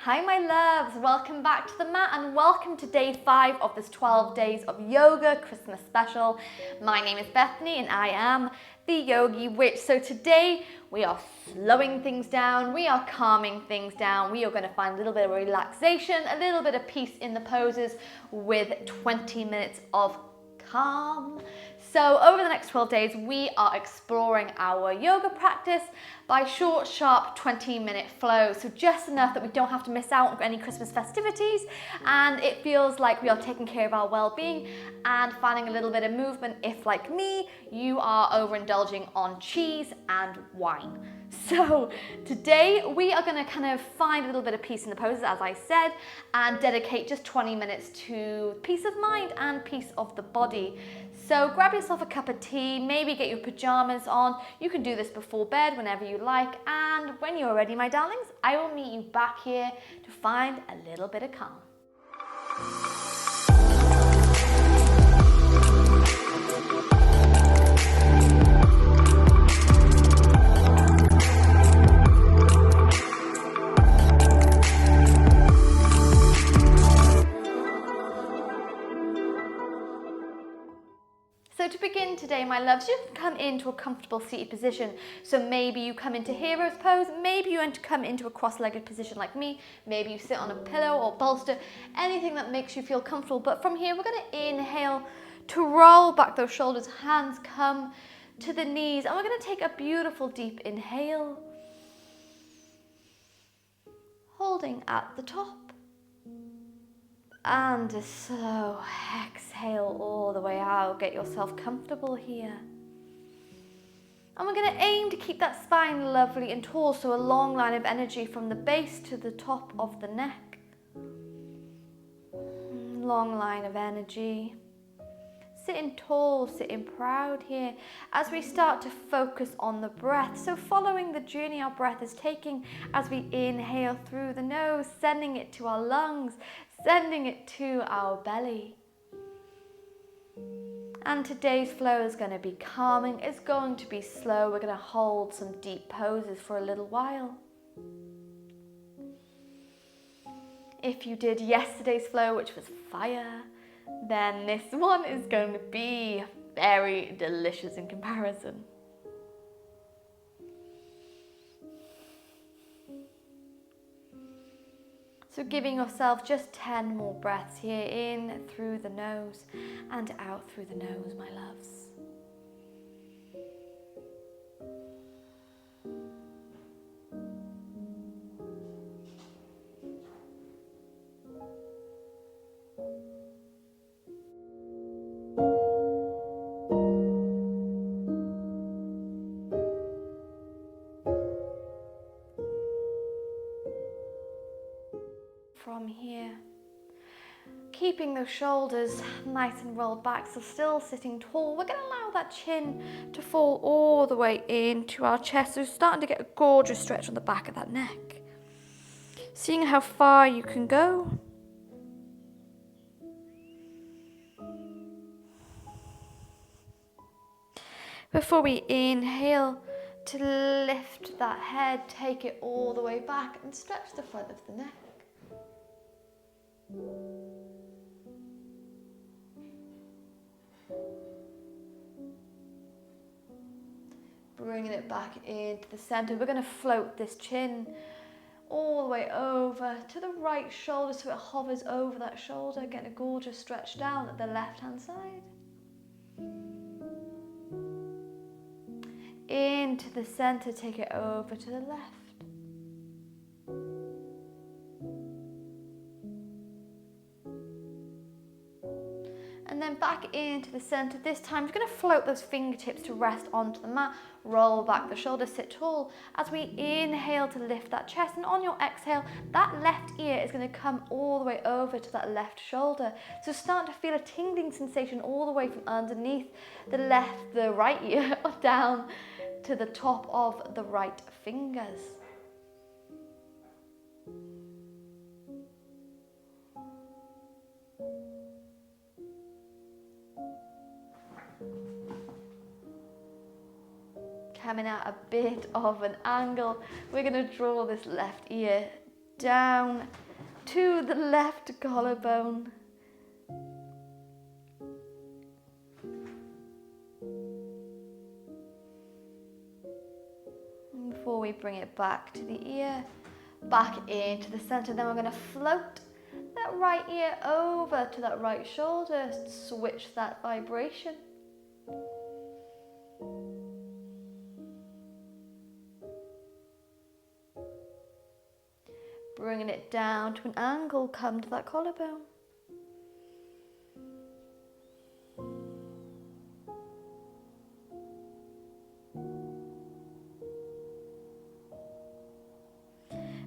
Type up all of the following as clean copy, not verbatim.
Hi my loves, welcome back to the mat and welcome to day 5 of this 12 days of yoga Christmas special. My name is Bethany and I am the Yogi Witch. So today we are slowing things down, we are calming things down, we are going to find a little bit of relaxation, a little bit of peace in the poses with 20 minutes of calm. So over the next 12 days, we are exploring our yoga practice by short, sharp 20-minute flows. So just enough that we don't have to miss out on any Christmas festivities, and it feels like we are taking care of our well-being and finding a little bit of movement if, like me, you are overindulging on cheese and wine. So today we are going to kind of find a little bit of peace in the poses, as I said, and dedicate just 20 minutes to peace of mind and peace of the body. So grab yourself a cup of tea, maybe get your pajamas on. You can do this before bed, whenever you like. And when you're ready, my darlings, I will meet you back here to find a little bit of calm. So to begin today, my loves, you can come into a comfortable seated position. So maybe you come into hero's pose, maybe you come into a cross-legged position like me, maybe you sit on a pillow or bolster, anything that makes you feel comfortable. But from here, we're going to inhale to roll back those shoulders, hands come to the knees, and we're going to take a beautiful deep inhale, holding at the top. And a slow exhale all the way out. Get yourself comfortable here. And we're going to aim to keep that spine lovely and tall, so a long line of energy from the base to the top of the neck. Long line of energy. Sitting tall, sitting proud here as we start to focus on the breath. So following the journey our breath is taking as we inhale through the nose, sending it to our lungs, sending it to our belly. And today's flow is going to be calming. It's going to be slow. We're going to hold some deep poses for a little while. If you did yesterday's flow, which was fire, then this one is going to be very delicious in comparison. So giving yourself just 10 more breaths here, in through the nose and out through the nose, my loves. From here, keeping those shoulders nice and rolled back, so still sitting tall, we're going to allow that chin to fall all the way into our chest. So starting to get a gorgeous stretch on the back of that neck. Seeing how far you can go. Before we inhale to lift that head, take it all the way back and stretch the front of the neck. Bringing it back into the center. We're going to float this chin all the way over to the right shoulder so it hovers over that shoulder, getting a gorgeous stretch down at the left hand side. Into the center, take it over to the left. And then back into the center. This time, we're going to float those fingertips to rest onto the mat. Roll back the shoulders, sit tall. As we inhale to lift that chest, and on your exhale, that left ear is going to come all the way over to that left shoulder. So start to feel a tingling sensation all the way from underneath the right ear down to the top of the right fingers. Coming at a bit of an angle, we're going to draw this left ear down to the left collarbone. And before we bring it back to the ear, back into the center, then we're going to float that right ear over to that right shoulder, switch that vibration. Bringing it down to an angle, come to that collarbone.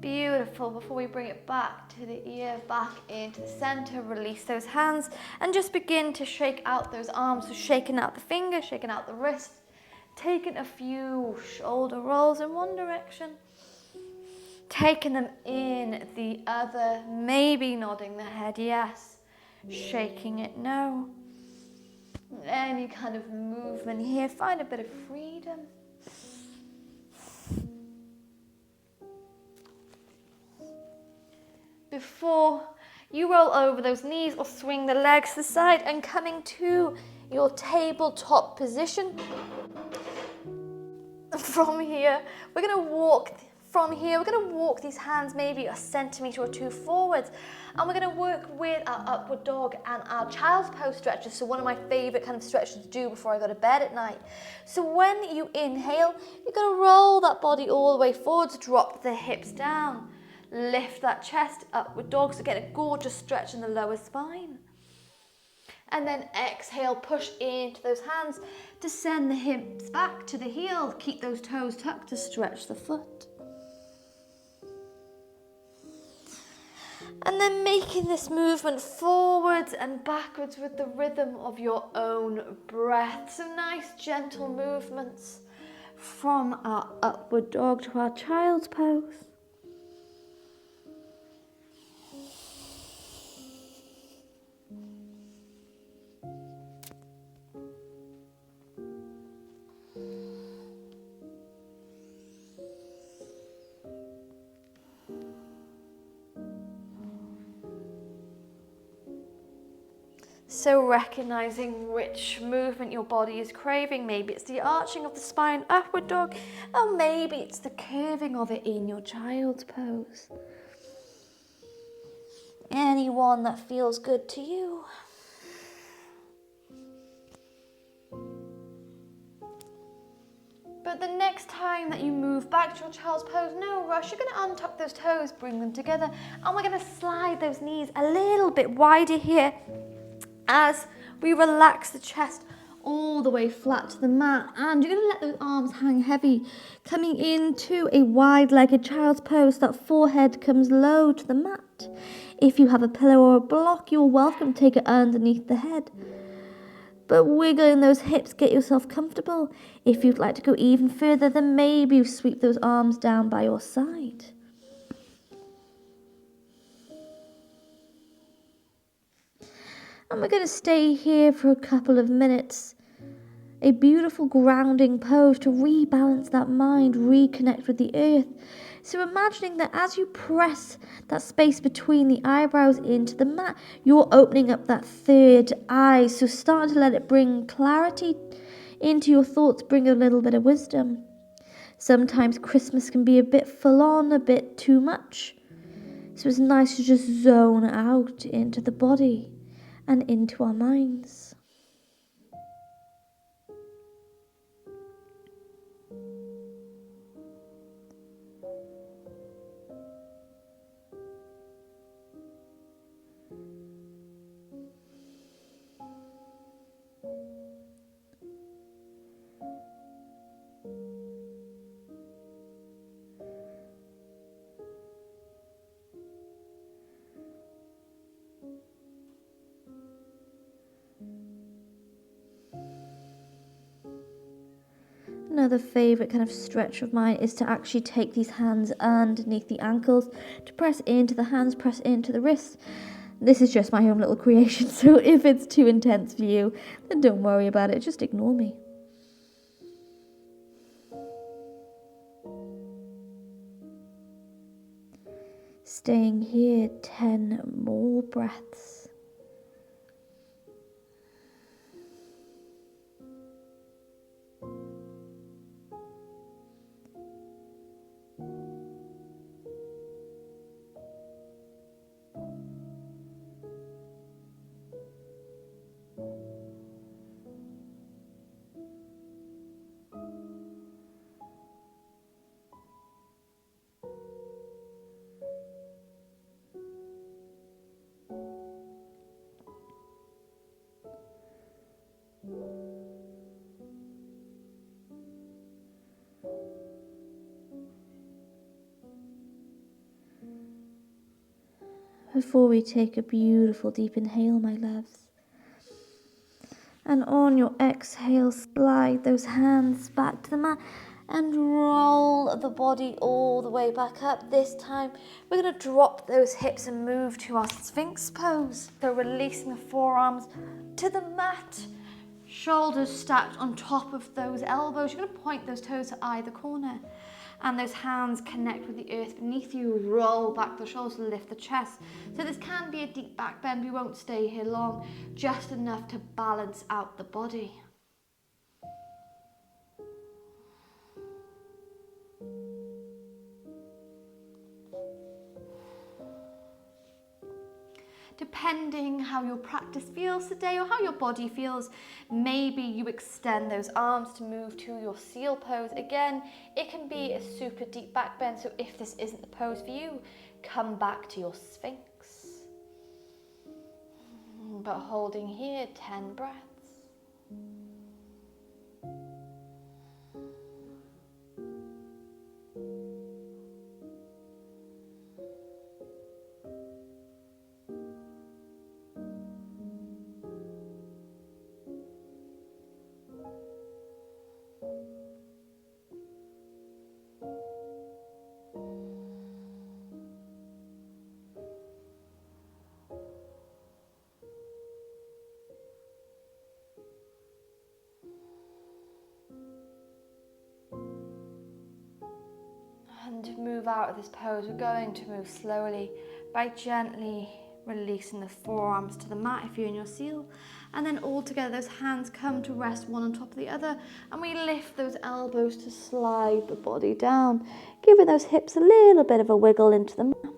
Beautiful. Before we bring it back to the ear, back into the center, release those hands and just begin to shake out those arms. So shaking out the fingers, shaking out the wrist, taking a few shoulder rolls in one direction, taking them in the other, maybe nodding the head yes, shaking it no. Any kind of movement here, find a bit of freedom. Before you roll over those knees or swing the legs to the side and coming to your tabletop position. From here, we're going to walk these hands maybe a centimetre or two forwards, and we're going to work with our upward dog and our child's pose stretches. So one of my favourite kind of stretches to do before I go to bed at night. So when you inhale, you're going to roll that body all the way forwards, drop the hips down. Lift that chest, upward dog, so get a gorgeous stretch in the lower spine. And then exhale, push into those hands to send the hips back to the heel. Keep those toes tucked to stretch the foot. And then making this movement forwards and backwards with the rhythm of your own breath. So nice gentle movements from our upward dog to our child's pose. So recognizing which movement your body is craving. Maybe it's the arching of the spine, upward dog, or maybe it's the curving of it in your child's pose. Any one that feels good to you. But the next time that you move back to your child's pose, no rush. You're going to untuck those toes, bring them together, and we're going to slide those knees a little bit wider here as we relax the chest all the way flat to the mat. And you're going to let those arms hang heavy, coming into a wide-legged child's pose. That forehead comes low to the mat. If you have a pillow or a block, you're welcome to take it underneath the head. But wiggling those hips, get yourself comfortable. If you'd like to go even further, then maybe you sweep those arms down by your side. And we're going to stay here for a couple of minutes. A beautiful grounding pose to rebalance that mind, reconnect with the earth. So imagining that as you press that space between the eyebrows into the mat, you're opening up that third eye. So start to let it bring clarity into your thoughts, bring a little bit of wisdom. Sometimes Christmas can be a bit full on, a bit too much. So it's nice to just zone out into the body and into our minds. Another favourite kind of stretch of mine is to actually take these hands underneath the ankles, to press into the hands, press into the wrists. This is just my own little creation, so if it's too intense for you, then don't worry about it, just ignore me. staying here 10 more breaths. Before we take a beautiful deep inhale, my loves, and on your exhale, slide those hands back to the mat and roll the body all the way back up. This time, we're going to drop those hips and move to our Sphinx Pose. So releasing the forearms to the mat, shoulders stacked on top of those elbows. You're going to point those toes to either corner. And those hands connect with the earth beneath you. Roll back the shoulders, lift the chest. So this can be a deep back bend. We won't stay here long, just enough to balance out the body. Depending how your practice feels today or how your body feels, maybe you extend those arms to move to your seal pose. Again, it can be a super deep back bend, so if this isn't the pose for you, come back to your Sphinx. But holding here, 10 breaths. And to move out of this pose, we're going to move slowly by gently releasing the forearms to the mat if you're in your seal. And then all together, those hands come to rest one on top of the other. And we lift those elbows to slide the body down, giving those hips a little bit of a wiggle into the mat.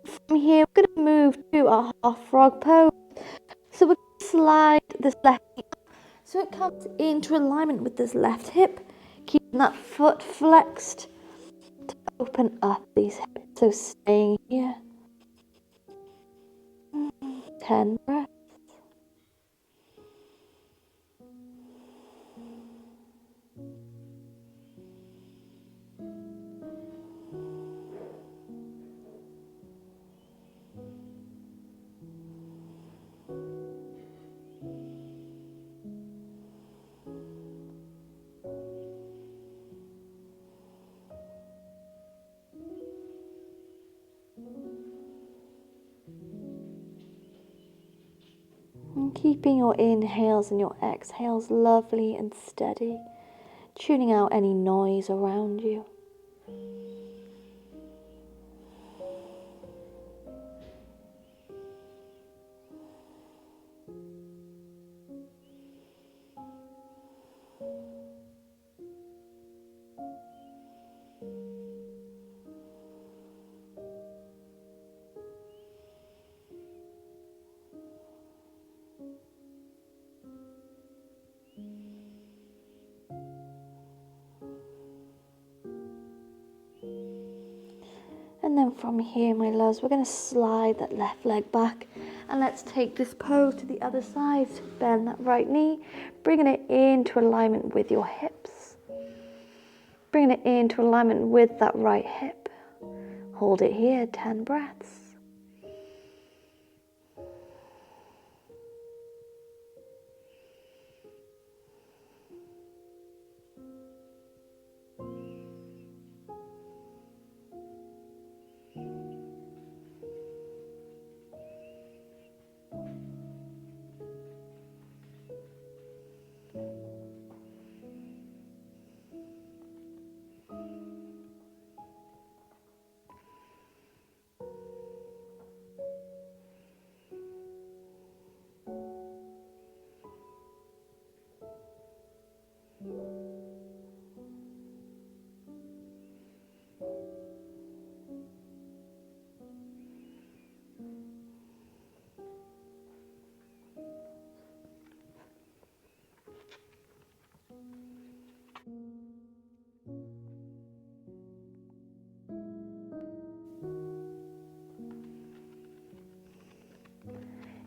From here, we're going to move to our half frog pose. So we're going to slide this left knee up so it comes into alignment with this left hip. Keeping that foot flexed to open up these hips. So staying here. 10 breaths. And keeping your inhales and your exhales lovely and steady, tuning out any noise around you. And then from here, my loves, we're going to slide that left leg back. And let's take this pose to the other side. Bend that right knee, bringing it into alignment with your hips. Bringing it into alignment with that right hip. Hold it here, 10 breaths.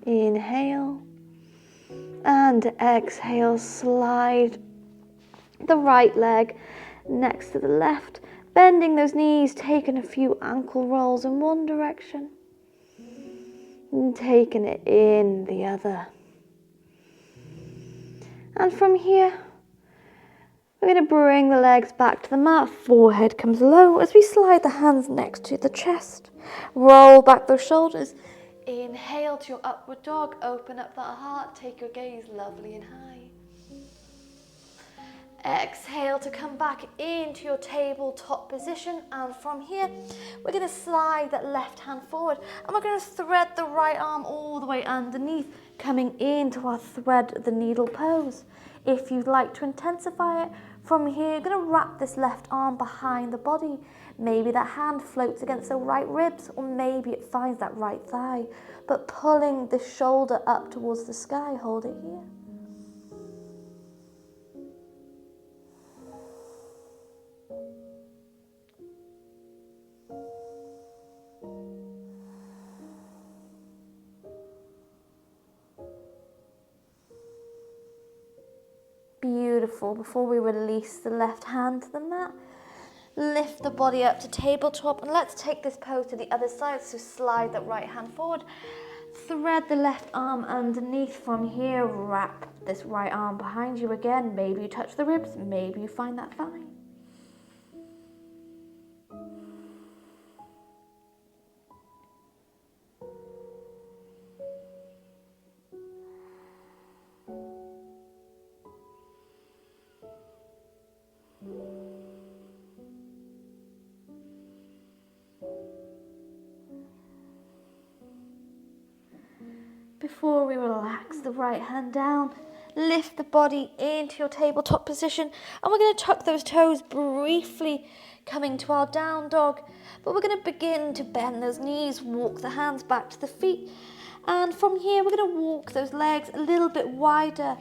Inhale. And exhale, slide the right leg next to the left, bending those knees, taking a few ankle rolls in one direction, and taking it in the other. And from here, we're going to bring the legs back to the mat, forehead comes low as we slide the hands next to the chest. Roll back those shoulders. Inhale to your upward dog, open up that heart, take your gaze lovely and high. Exhale to come back into your tabletop position, and from here we're going to slide that left hand forward and we're going to thread the right arm all the way underneath, coming into our thread the needle pose. If you'd like to intensify it, from here you're going to wrap this left arm behind the body. Maybe that hand floats against the right ribs, or maybe it finds that right thigh, but pulling the shoulder up towards the sky, hold it here. Beautiful. Before we release the left hand to the mat, lift the body up to tabletop, and let's take this pose to the other side. So slide that right hand forward, thread the left arm underneath. From here, wrap this right arm behind you again. Maybe you touch the ribs, maybe you find that thigh. Before we relax the right hand down, lift the body into your tabletop position, and we're going to tuck those toes briefly, coming to our down dog. But we're going to begin to bend those knees, walk the hands back to the feet, and from here we're going to walk those legs a little bit wider,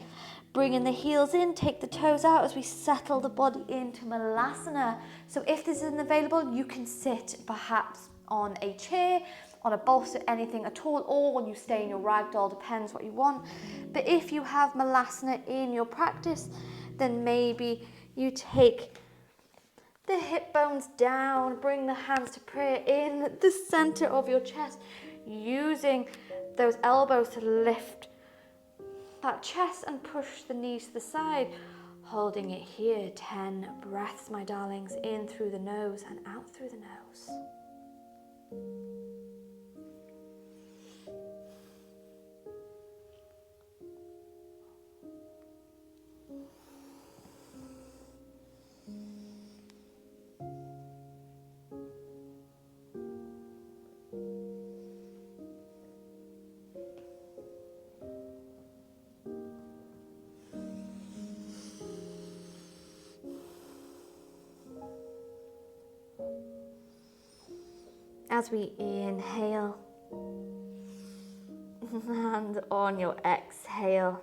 bringing the heels in, take the toes out as we settle the body into Malasana. So if this isn't available, you can sit perhaps on a chair, on a bolster, anything at all, or you stay in your ragdoll, depends what you want. But if you have Malasana in your practice, then maybe you take the hip bones down, bring the hands to prayer in the center of your chest, using those elbows to lift that chest and push the knees to the side, holding it here. 10 breaths, my darlings, in through the nose and out through the nose. As we inhale, and on your exhale,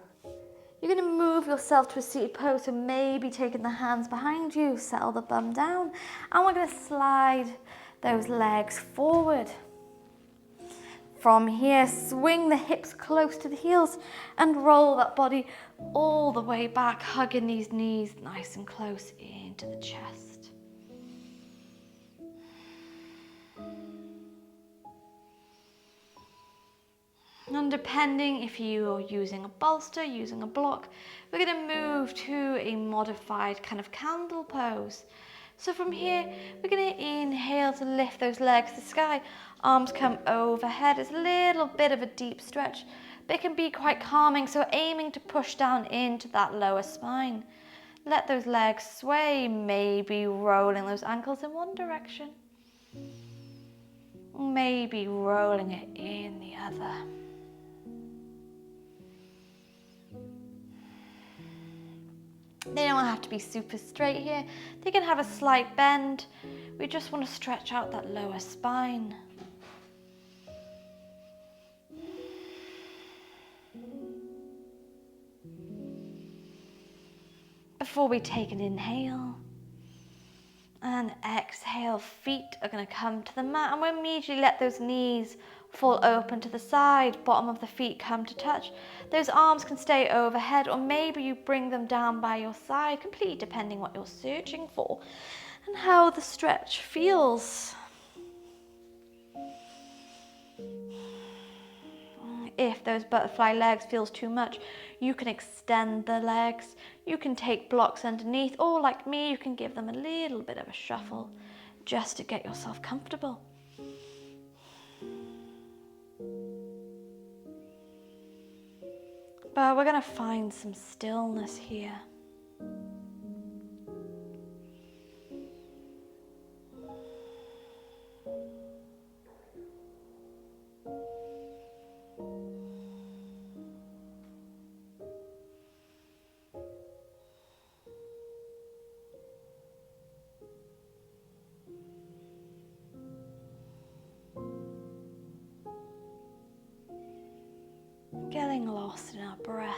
you're going to move yourself to a seated pose, so maybe taking the hands behind you, settle the bum down, and we're going to slide those legs forward. From here, swing the hips close to the heels and roll that body all the way back, hugging these knees nice and close into the chest. And depending if you're using a bolster, using a block, we're going to move to a modified kind of candle pose. So from here, we're going to inhale to lift those legs to the sky. Arms come overhead. It's a little bit of a deep stretch, but it can be quite calming. So aiming to push down into that lower spine. Let those legs sway, maybe rolling those ankles in one direction. Maybe rolling it in the other. They don't have to be super straight here. They can have a slight bend. We just want to stretch out that lower spine. Before we take an inhale and exhale, feet are going to come to the mat, and we'll immediately let those knees fall open to the side, bottom of the feet come to touch. Those arms can stay overhead, or maybe you bring them down by your side, completely depending what you're searching for and how the stretch feels. If those butterfly legs feels too much, you can extend the legs. You can take blocks underneath, or like me, you can give them a little bit of a shuffle just to get yourself comfortable. But we're going to find some stillness here. Getting lost in our breath.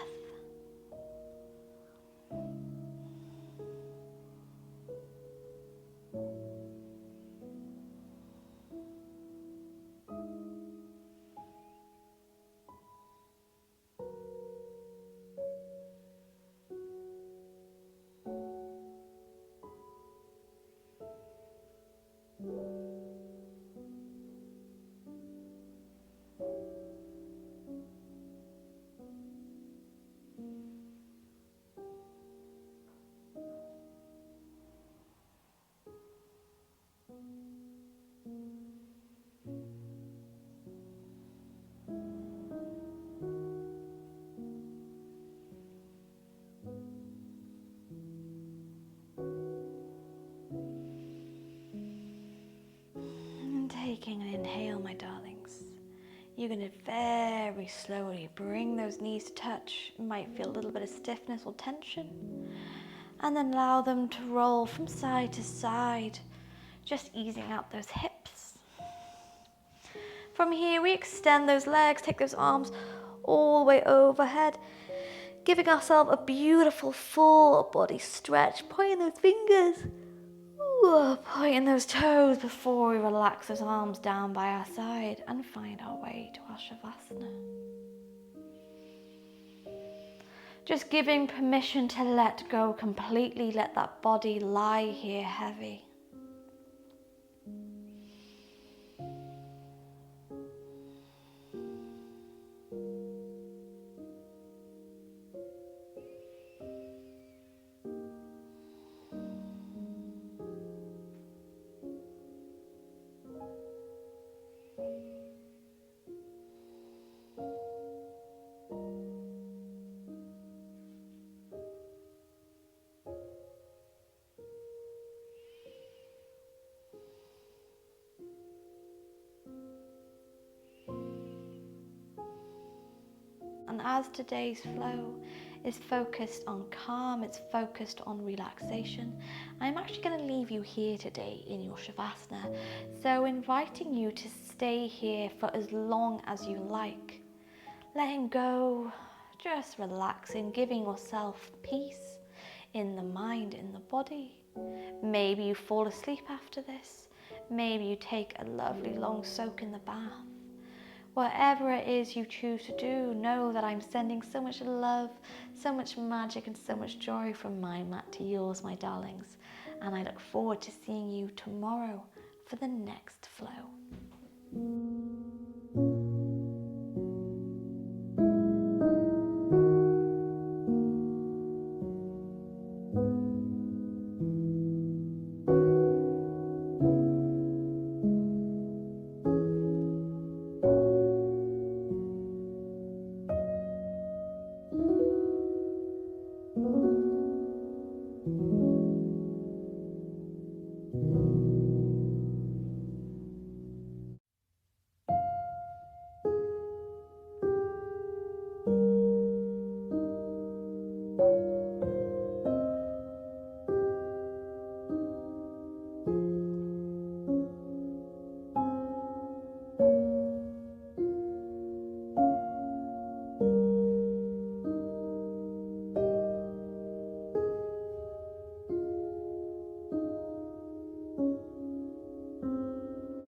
Taking an inhale, my darlings. You're going to very slowly bring those knees to touch. You might feel a little bit of stiffness or tension. And then allow them to roll from side to side, just easing out those hips. From here, we extend those legs, take those arms all the way overhead, giving ourselves a beautiful full body stretch, pointing those fingers. Pointing those toes before we relax those arms down by our side and find our way to our Shavasana. Just giving permission to let go completely, let that body lie here heavy. And as today's flow is focused on calm, it's focused on relaxation, I'm actually going to leave you here today in your Shavasana. So inviting you to stay here for as long as you like. Letting go, just relaxing, giving yourself peace in the mind, in the body. Maybe you fall asleep after this. Maybe you take a lovely long soak in the bath. Whatever it is you choose to do, know that I'm sending so much love, so much magic and so much joy from my mat to yours, my darlings. And I look forward to seeing you tomorrow for the next flow.